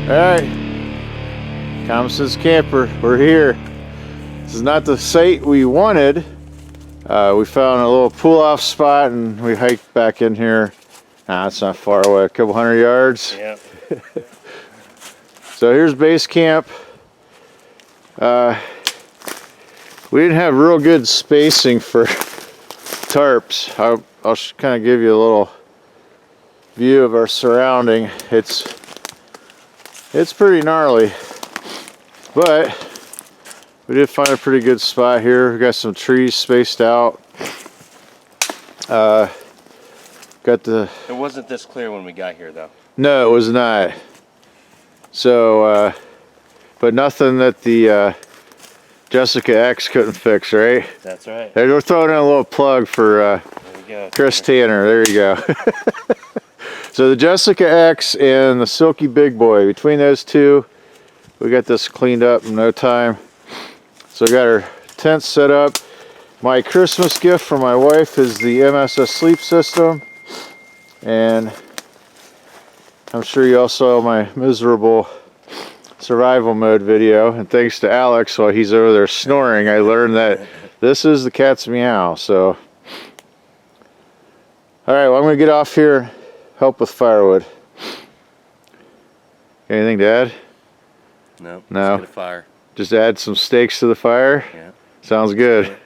Alright, Thomas's camper, we're here. This is not the site we wanted. We found a little pull-off spot and we hiked back in here. Nah, it's not far away, a couple 100 yards. Yeah. So here's base camp. We didn't have real good spacing for tarps. I'll kind of give you a little view of our surrounding. It's pretty gnarly, but we did find a pretty good spot here. We got some trees spaced out. Got the. It wasn't this clear when we got here, though. No, it was not. So, but nothing that the Jessica X couldn't fix, right? That's right. Hey, we're throwing in a little plug for Chris Tanner. There you go. So the Jessica X and the Silky Big Boy, between those two, we got this cleaned up in no time. So we got our tent set up. My Christmas gift for my wife is the MSS sleep system. And I'm sure you all saw my miserable survival mode video. And thanks to Alex, while he's over there snoring, I learned that this is the cat's meow. So, all right, well, I'm gonna get off here, help with firewood. Anything to add? No. No. Just get a fire. Just add some stakes to the fire? Yeah. Sounds good. I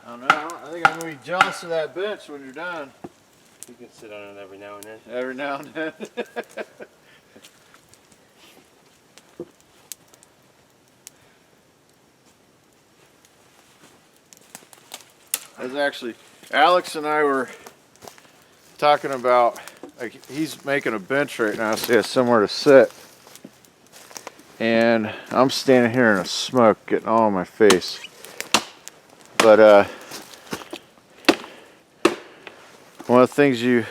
don't know. I think I'm going to be jealous of that bench when you're done. You can sit on it every now and then. Every now and then. That's actually, Alex and I were talking about, like, he's making a bench right now so he has somewhere to sit. And I'm standing here in the smoke getting all in my face. But one of the things you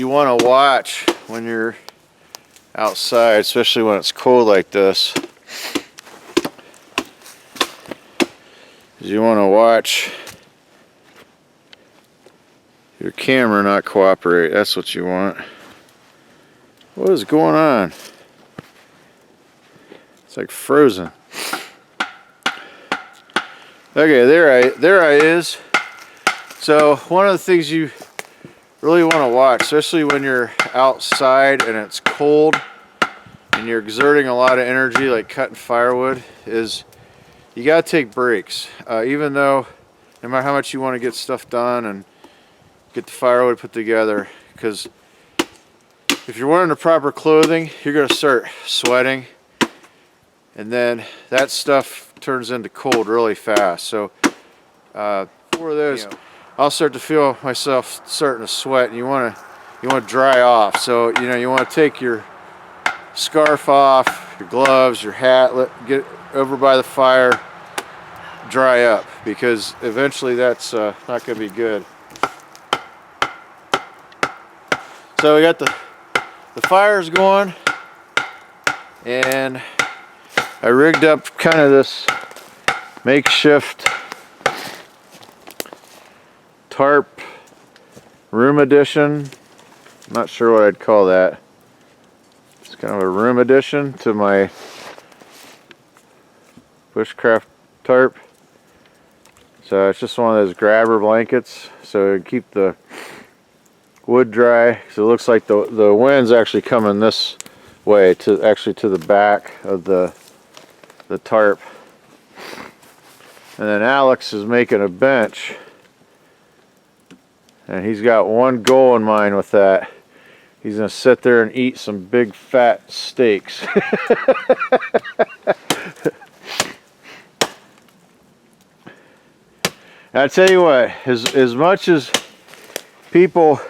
want to watch when you're outside, especially when it's cold like this, is you want to watch your camera not cooperate. That's what you want. What is going on? It's like frozen. Okay, there I is. So one of the things you really want to watch, especially when you're outside and it's cold and you're exerting a lot of energy like cutting firewood, is you got to take breaks. Even though no matter how much you want to get stuff done and get the firewood put together, because if you're wearing the proper clothing, you're going to start sweating, and then that stuff turns into cold really fast. So for those, I'll start to feel myself starting to sweat, and you want to dry off. So you want to take your scarf off, your gloves, your hat, get over by the fire, dry up, because eventually that's not going to be good. So we got the fires going, and I rigged up kind of this makeshift tarp room addition. I'm not sure what I'd call that. It's kind of a room addition to my bushcraft tarp. So it's just one of those grabber blankets, so it keep the wood dry. So it looks like the wind's actually coming this way, to the back of the tarp. And then Alex is making a bench, and he's got one goal in mind with that. He's gonna sit there and eat some big fat steaks. I tell you what, as much as people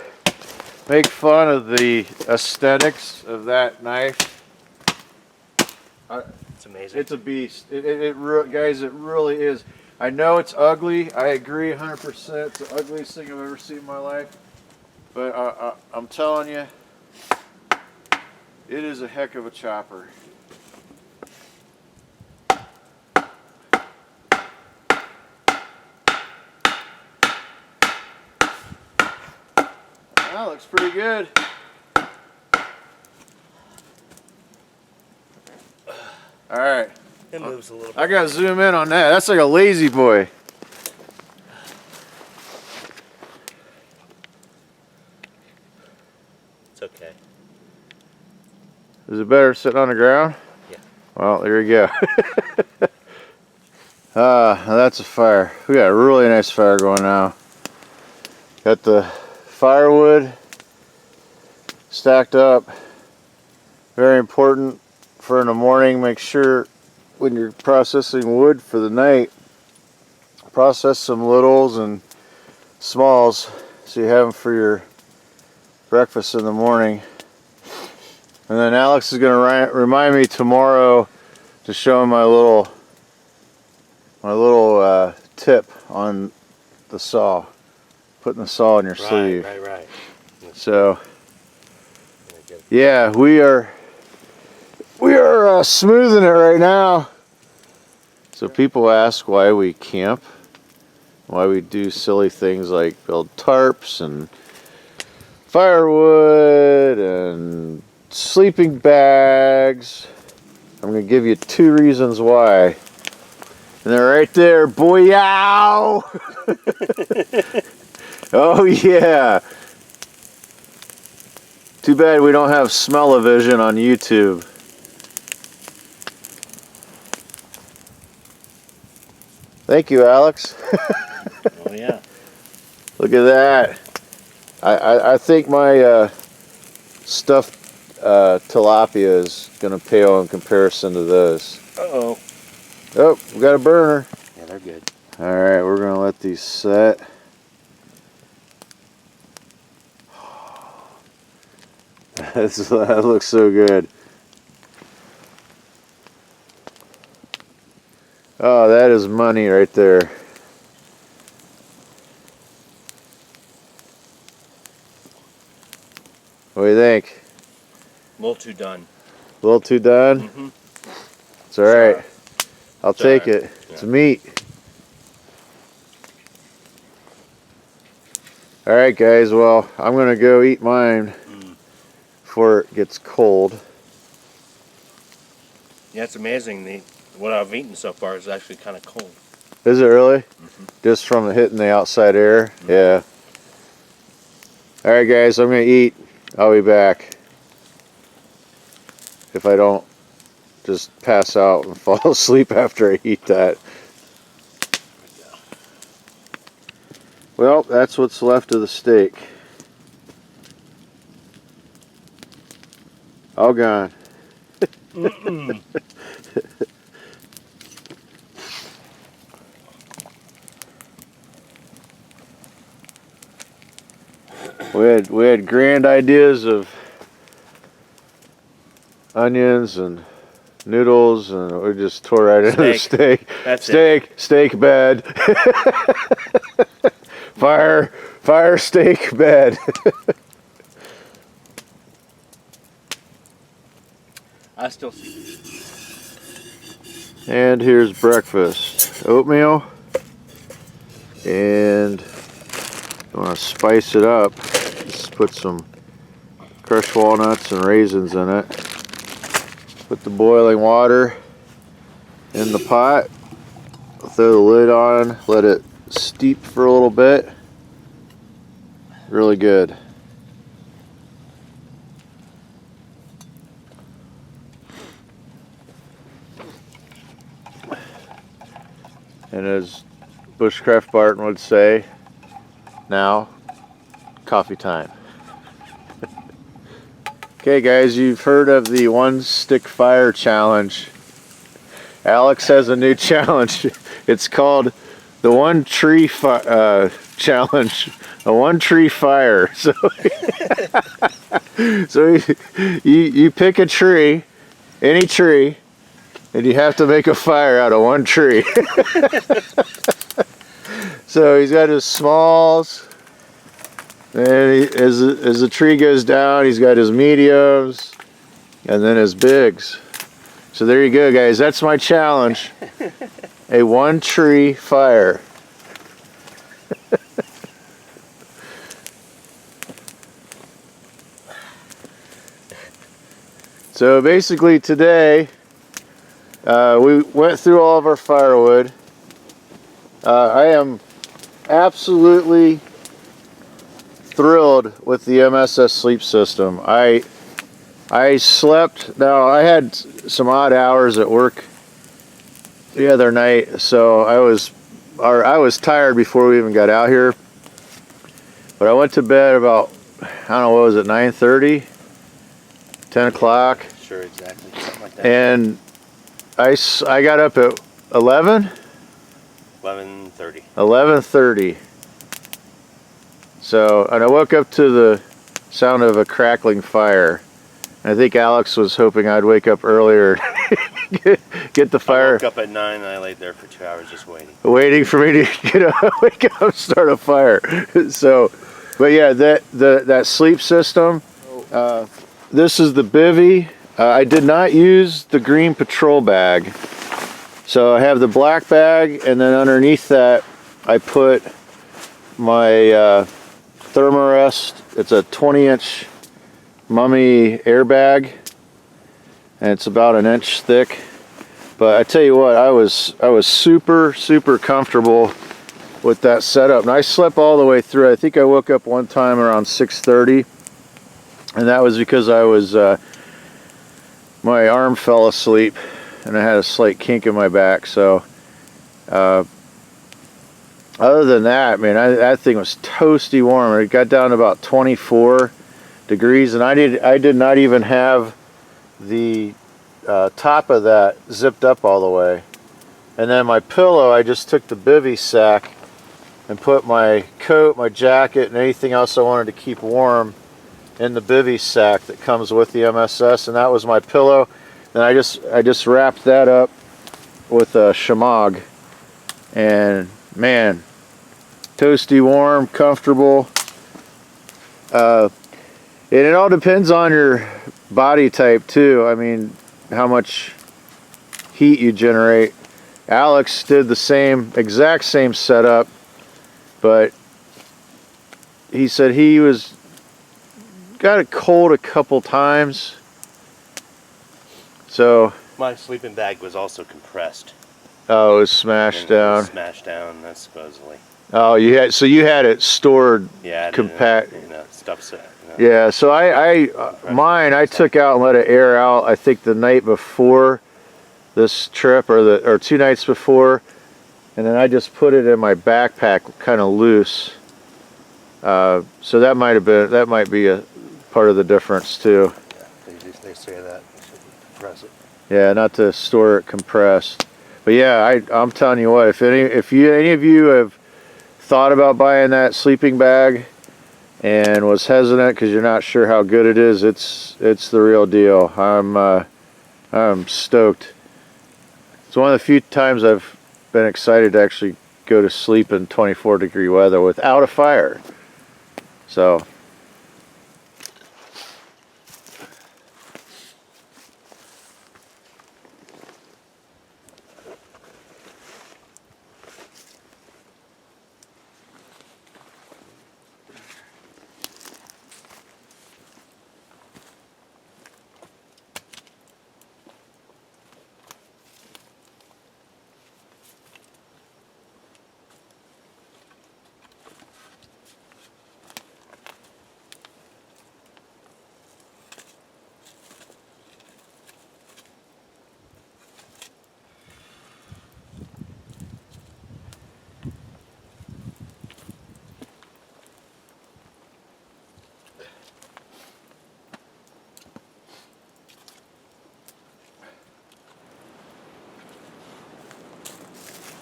make fun of the aesthetics of that knife, It's amazing. it's a beast. Guys, it really is. I know it's ugly. I agree 100%. It's the ugliest thing I've ever seen in my life. But I'm telling you, it is a heck of a chopper. That looks pretty good. All right. It moves a little bit. I gotta zoom in on that. That's like a lazy boy. It's okay. Is it better sitting on the ground? Yeah. Well, there you go. That's a fire. We got a really nice fire going now. Got the firewood stacked up. Very important for in the morning. Make sure when you're processing wood for the night, process some littles and smalls so you have them for your breakfast in the morning. And then Alex is going to remind me tomorrow to show him my little tip on the saw, putting the saw in your sleeve. Right. So yeah, we are smoothing it right now. So people ask why we camp, why we do silly things like build tarps and firewood and sleeping bags. I'm going to give you 2 reasons why. And they're right there. Boy-yow! Oh yeah. Too bad we don't have smell-o-vision on YouTube. Thank you, Alex. Oh yeah. Look at that. I think my stuffed tilapia is going to pale in comparison to this. Uh-oh. Oh, we got a burner. Yeah, they're good. All right, we're going to let these set. That looks so good. Oh, that is money right there. What do you think? A little too done. A little too done? Mm-hmm. It's all right. I'll take all right. it. It's meat. All right, guys. Well, I'm going to go eat mine before it gets cold. Yeah, it's amazing. What I've eaten so far is actually kind of cold. Is it really? Just from hitting the outside air? Yeah. All right, guys. I'm going to eat. I'll be back. If I don't just pass out and fall asleep after I eat that. Well, that's what's left of the steak. All gone. We had grand ideas of onions and noodles, and we just tore right into the steak. That's steak bed. fire steak bed. I still see. And here's breakfast. Oatmeal. And I want to spice it up. Just put some crushed walnuts and raisins in it. Put the boiling water in the pot. Throw the lid on. Let it steep for a little bit. Really good. And as Bushcraft Barton would say, now, coffee time. Okay guys, you've heard of the one stick fire challenge. Alex has a new challenge. It's called the one tree challenge. A one tree fire. So, so you pick a tree, any tree, and you have to make a fire out of one tree. So he's got his smalls, and as the tree goes down, he's got his mediums, and then his bigs. So there you go, guys. That's my challenge. A one tree fire. So basically today, we went through all of our firewood. I am absolutely thrilled with the MSS sleep system. I slept. Now I had some odd hours at work the other night, so I was tired before we even got out here. But I went to bed about, I don't know, what was it, 9:30, 10 o'clock. Sure, exactly, something like that. And I got up at 11:30. 11:30. So, and I woke up to the sound of a crackling fire. I think Alex was hoping I'd wake up earlier, get the fire. I woke up at 9 and I laid there for 2 hours just waiting. Waiting for me to wake up, start a fire. So, but yeah, that sleep system. This is the bivy. I did not use the green patrol bag. So I have the black bag, and then underneath that, I put my Thermarest. It's a 20-inch mummy airbag, and it's about an inch thick. But I tell you what, I was super comfortable with that setup, and I slept all the way through. I think I woke up one time around 6:30, and that was because I was my arm fell asleep, and I had a slight kink in my back. So other than that, man, that thing was toasty warm. It got down to about 24 degrees, and I did not even have the top of that zipped up all the way. And then my pillow, I just took the bivy sack and put my coat, my jacket, and anything else I wanted to keep warm in the bivy sack that comes with the MSS, and that was my pillow. And I just wrapped that up with a shamag, and man, toasty warm, comfortable. And it all depends on your body type too. I mean, how much heat you generate. Alex did the exact same setup, but he said he got it cold a couple times. So my sleeping bag was also compressed. Oh, it was smashed down. Smashed down, that's supposedly. Oh, you had it stored, yeah, compact. Stuff set. Yeah, so I took out and let it air out. I think the night before this trip, or 2 nights before, and then I just put it in my backpack, kind of loose. So that might be a part of the difference too. Yeah, they say that. You should compress it. Yeah, not to store it compressed. But yeah, I'm telling you what, if any of you have thought about buying that sleeping bag and was hesitant because you're not sure how good it is, it's the real deal. I'm stoked. It's one of the few times I've been excited to actually go to sleep in 24-degree weather without a fire. So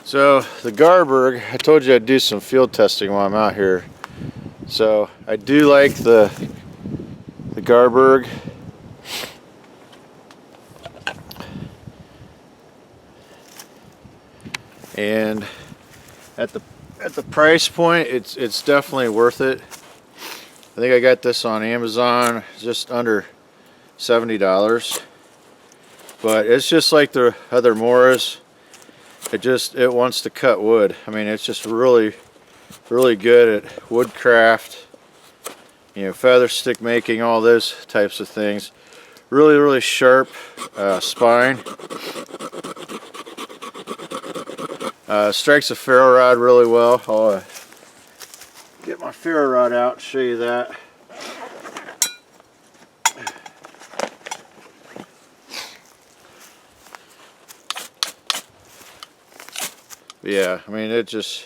So the Garberg, I told you I'd do some field testing while I'm out here. So I do like the Garberg. And at the price point, it's definitely worth it. I think I got this on Amazon, just under $70. But it's just like the other Moras. It wants to cut wood. I mean, it's just really good at woodcraft, feather stick making, all those types of things. really sharp spine. Strikes a ferro rod really well. I'll get my ferro rod out and show you that. Yeah, I mean, it just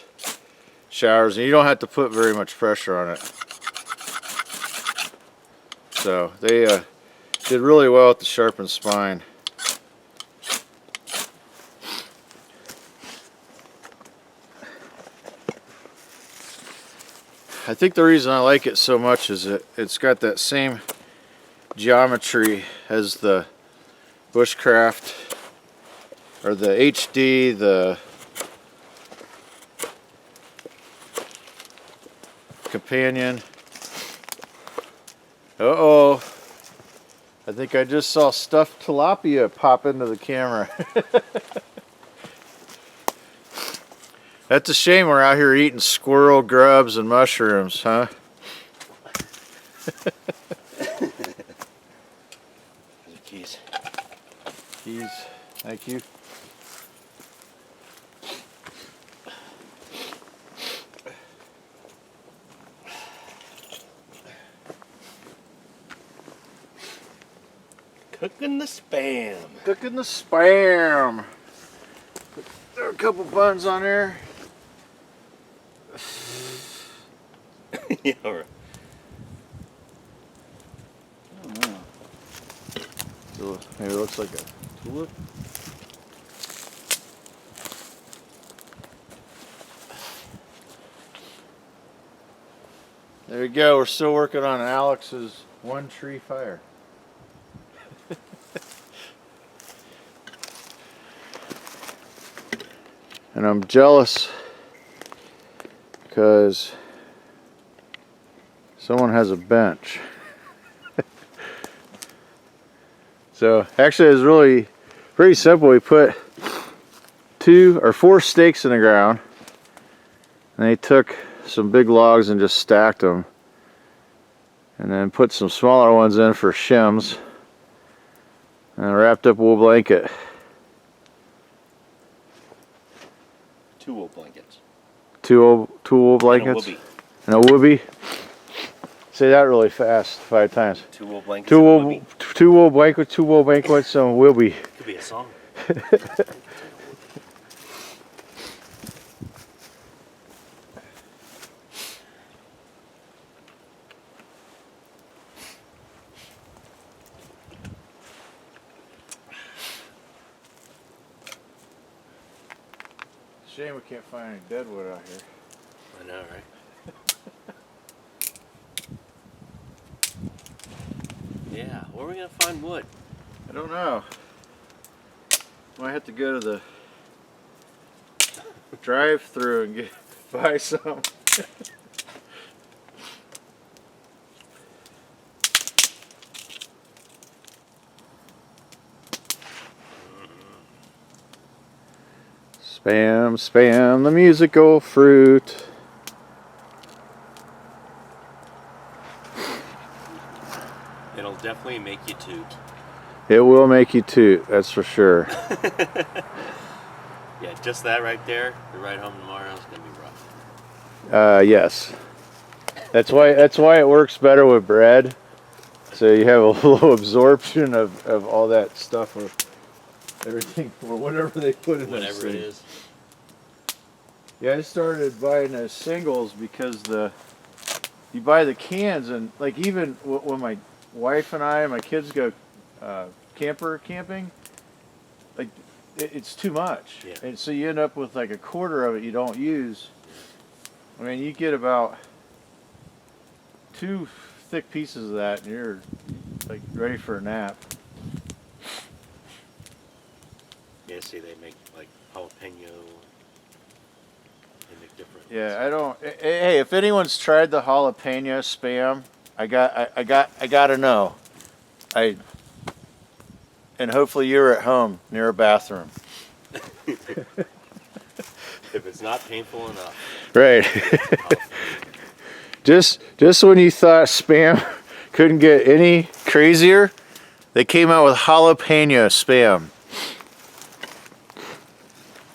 showers, and you don't have to put very much pressure on it. So they did really well with the sharpened spine. I think the reason I like it so much is it's got that same geometry as the Bushcraft or the HD, the Companion. Uh-oh. I think I just saw stuffed tilapia pop into the camera. That's a shame we're out here eating squirrel grubs and mushrooms, huh? Keys. Keys. Thank you. Cooking the spam. Cooking the spam. There are a couple buns on there. Yeah, all right. I don't know. So maybe it looks like a tulip. There we go. We're still working on Alex's one tree fire. And I'm jealous because someone has a bench. So actually it was really pretty simple. We put 2 or 4 stakes in the ground, and they took some big logs and just stacked them, and then put some smaller ones in for shims, and wrapped up a wool blanket. 2 wool blankets. Two wool blankets and a whoopee. Say that really fast 5 times. 2 wool blankets. 2 wool blankets, 2 wool blankets, and a whoopee. Could be a song. Shame we can't find any deadwood out here. I know, right? Yeah, where are we gonna find wood? I don't know. Might have to go to the drive-through and buy some. Spam, spam the musical fruit. It'll definitely make you toot. It will make you toot, that's for sure. Yeah, just that right there. The ride home tomorrow is gonna be rough. Yes. That's why it works better with bread. So you have a low absorption of all that stuff or everything or whatever they put in those Whatever it things. is. Yeah, I started buying those singles because you buy the cans, and like even when my wife and I and my kids go camping, like it's too much. Yeah. And so you end up with like a quarter of it you don't use. I mean, you get about 2 thick pieces of that and you're like ready for a nap. Yeah, see, they make like jalapeno. They make different. Yeah, I don't. Hey, if anyone's tried the jalapeno spam, I gotta know. And hopefully you're at home near a bathroom. If it's not painful enough. Right. Just when you thought spam couldn't get any crazier, They came out with jalapeno Spam.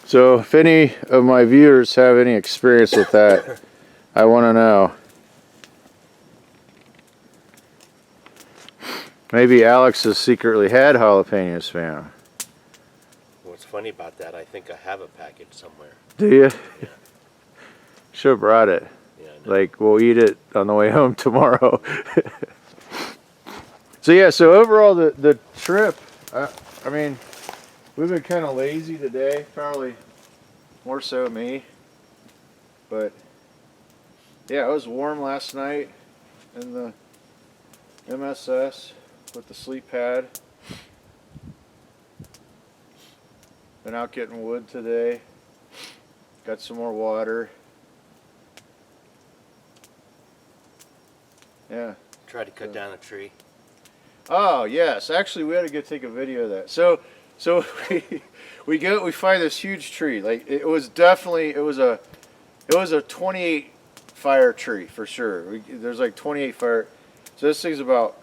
So if any of my viewers have any experience with that, I want to know. Maybe Alex has secretly had jalapeno Spam. What's funny about that, I think I have a package somewhere. Do you? Yeah. Should have brought it. Yeah, I know. Like, we'll eat it on the way home tomorrow. So yeah, so overall the trip, I mean, we've been kind of lazy today, probably more so me. But yeah, it was warm last night in the MSS with the sleep pad. Been out getting wood today. Got some more water. Yeah. Tried to cut down a tree. Oh yes, actually we had to go take a video of that. So we find this huge tree. Like it was a 28 fire tree for sure. There's like 28 fire. So this thing's about,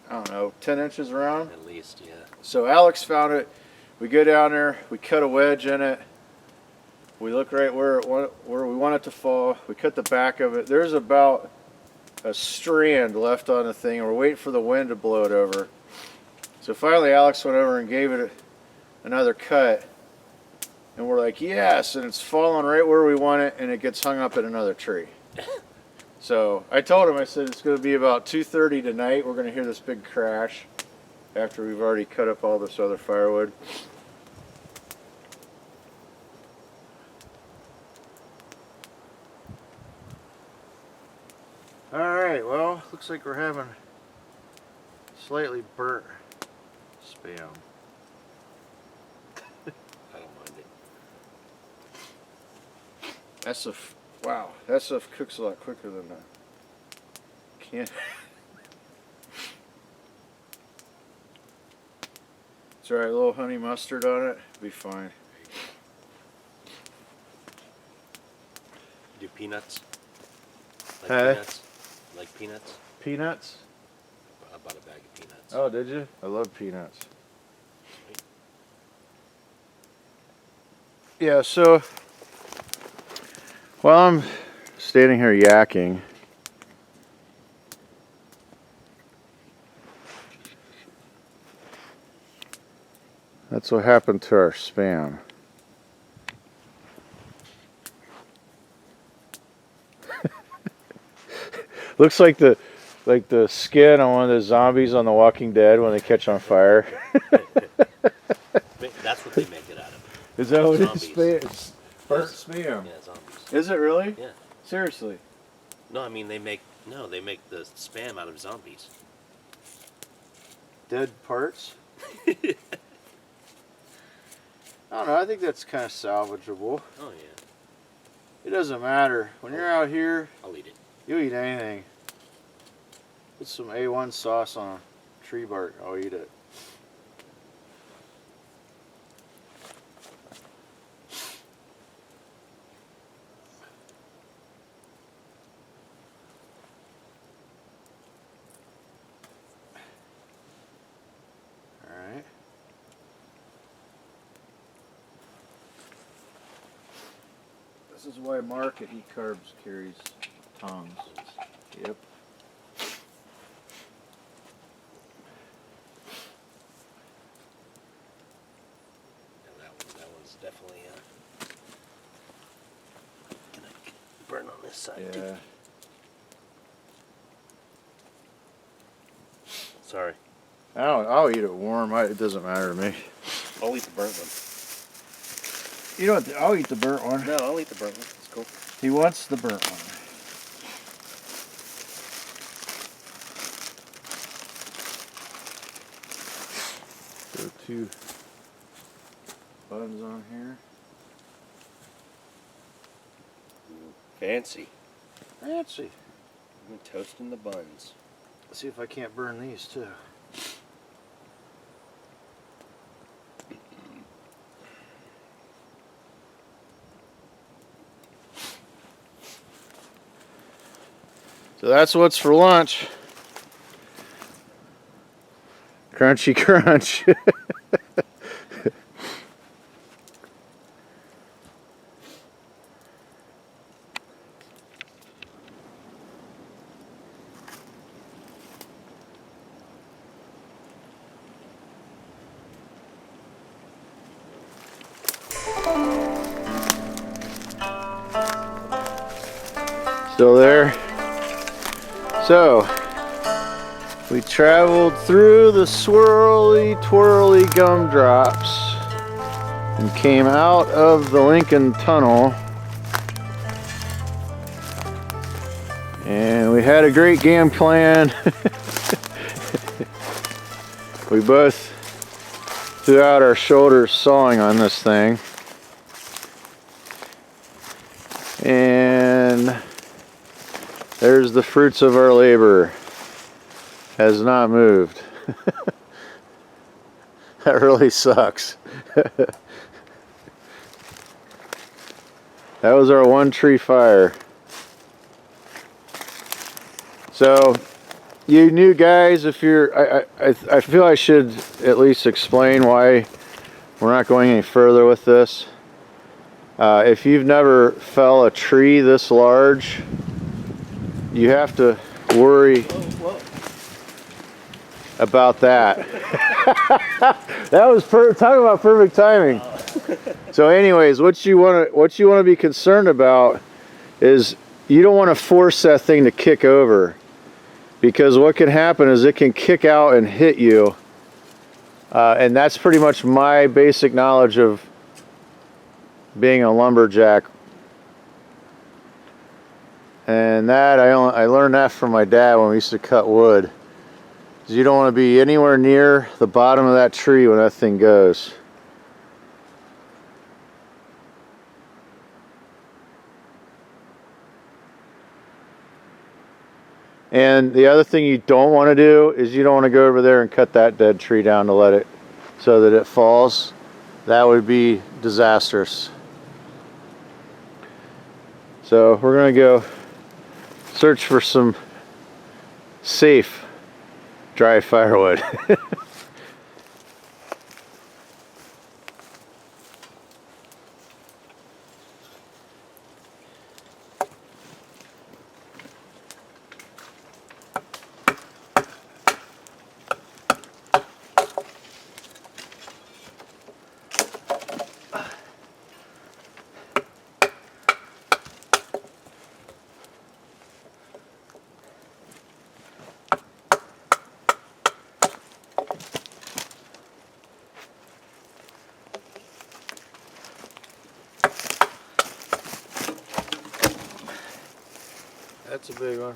I don't know, 10 inches around. At least, yeah. So Alex found it. We go down there. We cut a wedge in it. We look right where we want it to fall. We cut the back of it. There's about a strand left on the thing, and we're waiting for the wind to blow it over. So finally Alex went over and gave it another cut, and we're like, yes, and it's falling right where we want it, and it gets hung up in another tree. So I told him, I said, it's going to be about 2:30 tonight. We're going to hear this big crash after we've already cut up all this other firewood. Alright, well, looks like we're having slightly burnt Spam. I don't mind it. That stuff, wow, that stuff cooks a lot quicker than that. Can't. It's alright, a little honey mustard on it, be fine. Do peanuts? Like Hey? peanuts? Like peanuts? Peanuts? I bought a bag of peanuts. Oh, did you? I love peanuts. Yeah, so while I'm standing here yakking, that's what happened to our Spam. Looks like the skin on one of the zombies on The Walking Dead when they catch on fire. That's what they make it out of. Is that what Zombies. it's burnt Yes. Spam? Yeah, zombies. Is it really? Yeah. Seriously? No, I mean they make the Spam out of zombies. Dead parts? I don't know, I think that's kind of salvageable. Oh yeah. It doesn't matter. When you're out here, I'll eat it. you eat anything. Put some A1 sauce on a tree bark, I'll eat it. Alright. This is why Mark at Eat Carbs carries tongs. Yep. That one's definitely gonna burn on this side Yeah. too. Sorry. I'll eat it warm. It doesn't matter to me. I'll eat the burnt one. You know what? I'll eat the burnt one. No, I'll eat the burnt one. It's cool. He wants the burnt one. So 2 buns on here. Ooh, fancy. Fancy. I'm toasting the buns. Let's see if I can't burn these too. So that's what's for lunch. Crunchy crunch. Still there? So, we traveled through the swirly, twirly gumdrops and came out of the Lincoln Tunnel. And we had a great game plan. We both threw out our shoulders sawing on this thing. And there's the fruits of our labor. Has not moved. That really sucks. That was our one tree fire. So, you new guys, if you're, I feel I should at least explain why we're not going any further with this. If you've never fell a tree this large, you have to worry about that. That was talk about perfect timing. So anyways, what you want to be concerned about is you don't want to force that thing to kick over, because what can happen is it can kick out and hit you, and that's pretty much my basic knowledge of being a lumberjack. And that I learned that from my dad when we used to cut wood. You don't want to be anywhere near the bottom of that tree when that thing goes. And the other thing you don't want to do is you don't want to go over there and cut that dead tree down to let it so that it falls. That would be disastrous. So we're going to go search for some safe dry firewood. That's a big one.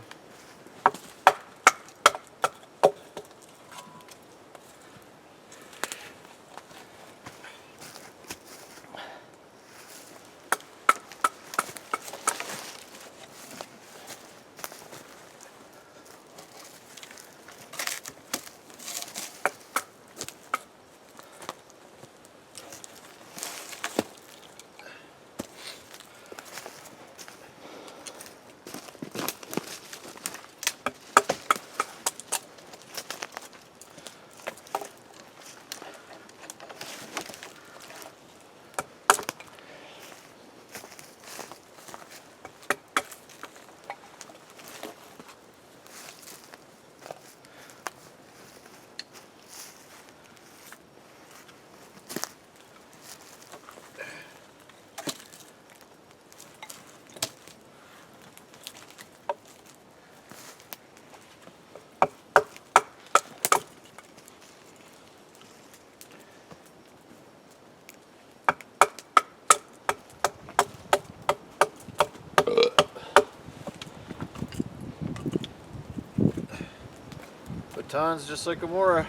Batons just like Amora.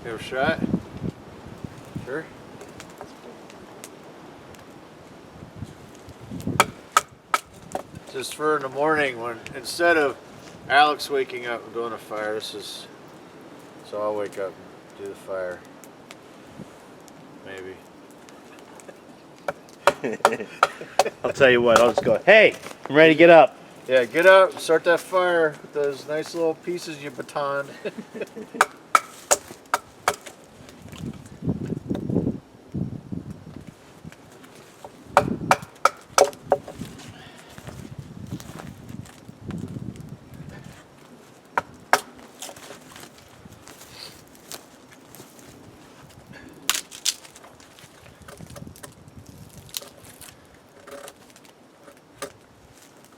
Give it a shot. Sure. Just for in the morning when instead of Alex waking up and doing a fire, this is so I'll wake up and do the fire. Maybe. I'll tell you what, I'll just go, hey, I'm ready to get up. Yeah, get up, start that fire with those nice little pieces you batoned.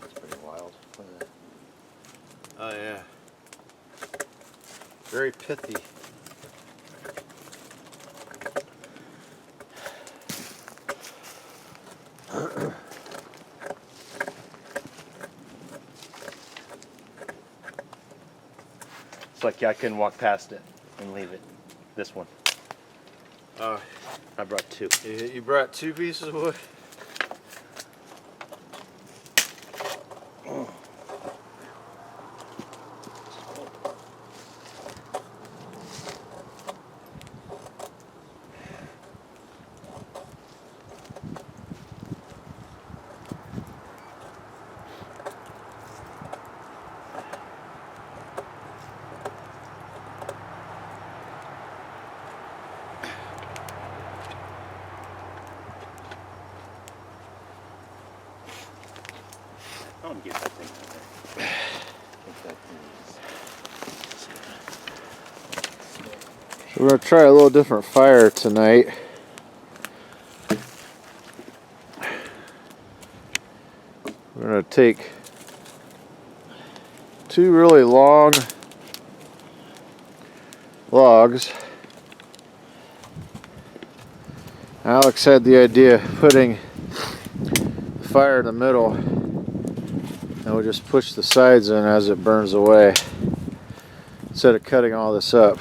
That's pretty wild. Oh yeah. Very pithy. It's like I couldn't walk past it and leave it. This one. Oh, I brought two. you brought 2 pieces of wood? I'm gonna get that thing out there. We're going to try a little different fire tonight. We're going to take 2 really long logs. Alex had the idea of putting the fire in the middle, and we'll just push the sides in as it burns away instead of cutting all this up.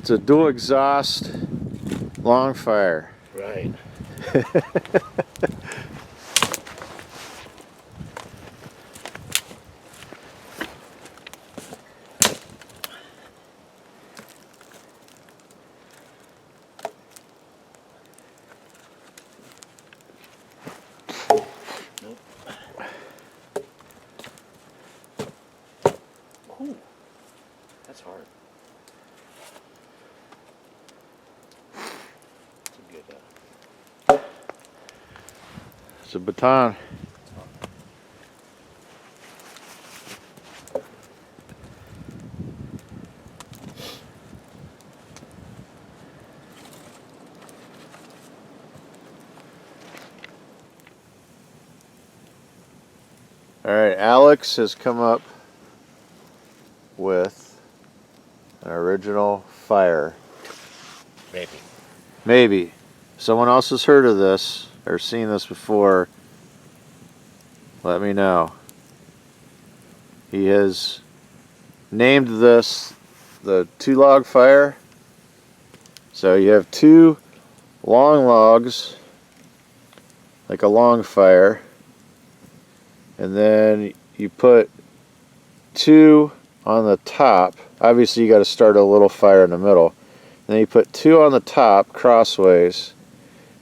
It's a dual exhaust long fire. Right. Ooh, that's hard. That's a good. It's a baton. All right, Alex has come up with an original fire. Maybe. Maybe. Someone else has heard of this or seen this before. Let me know. He has named this the 2-log fire. So you have 2 long logs, like a long fire, and then you put 2 on the top. Obviously you got to start a little fire in the middle. And then you put 2 on the top crossways,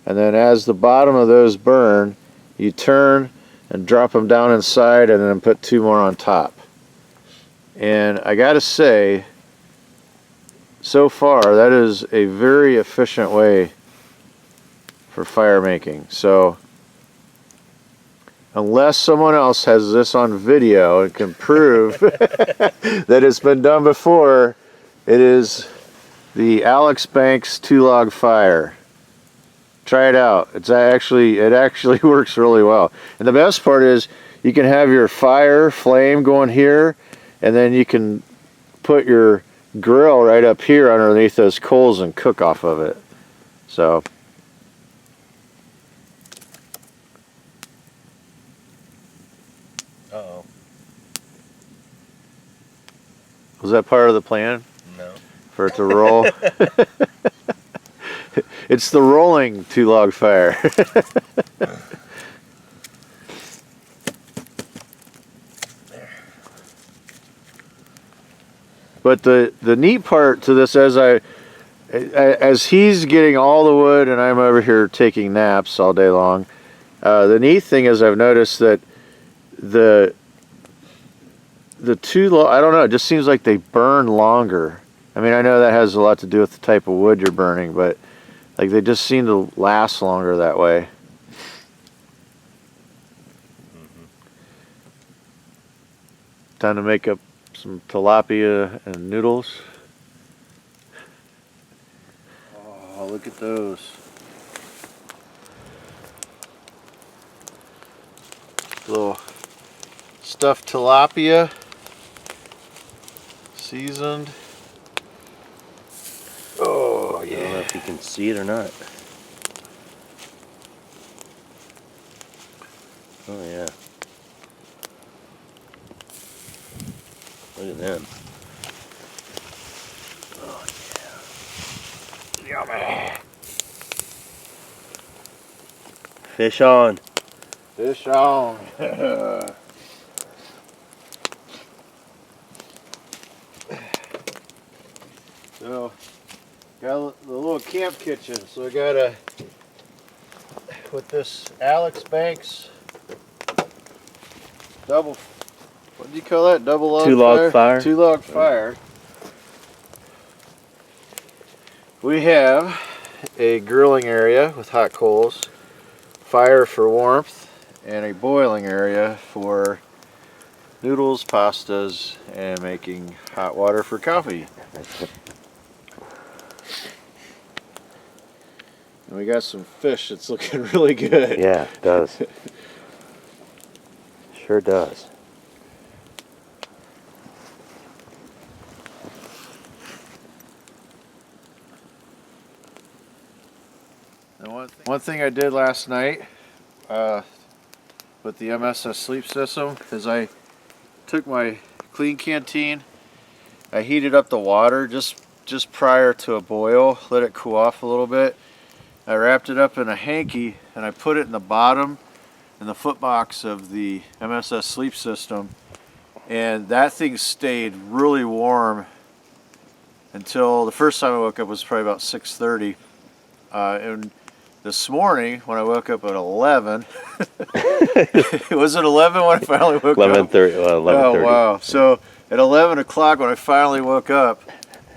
and then as the bottom of those burn, you turn and drop them down inside and then put 2 more on top. And I gotta say, so far that is a very efficient way for fire making. So unless someone else has this on video and can prove that it's been done before, it is the Alex Banks 2-log fire. Try it out. It actually works really well. And the best part is you can have your fire flame going here, and then you can put your grill right up here underneath those coals and cook off of it. So Uh-oh. was that part of the plan? No. For it to roll? It's the rolling 2-log fire. But the neat part to this, as he's getting all the wood and I'm over here taking naps all day long, The neat thing is I've noticed that the I don't know, it just seems like they burn longer. I mean, I know that has a lot to do with the type of wood you're burning, but like they just seem to last longer that way. Time to make up some tilapia and noodles. Oh, look at those. Little stuffed tilapia, seasoned. Oh, I don't know yeah. if you can see it or not. Oh yeah. Look at them. Oh Yummy. Fish on. Fish on. So, got the little camp kitchen. So we got with this Alex Banks double, what do you call that? Double log Two log fire. Two log fire. We have a grilling area with hot coals, fire for warmth, and a boiling area for noodles, pastas, and making hot water for coffee. And we got some fish that's looking really good. Yeah, it does. Sure does. And one thing I did last night with the MSS sleep system is I took my clean canteen, I heated up the water just prior to a boil, let it cool off a little bit. I wrapped it up in a hanky and I put it in the bottom in the foot box of the MSS sleep system, and that thing stayed really warm until the first time I woke up was probably about 6:30, and this morning when I woke up at 11, was it 11 when I finally woke up? 11:30. 11:30. Oh wow! So at 11 o'clock when I finally woke up,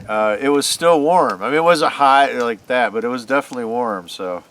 it was still warm. I mean, it wasn't hot like that, but it was definitely warm. So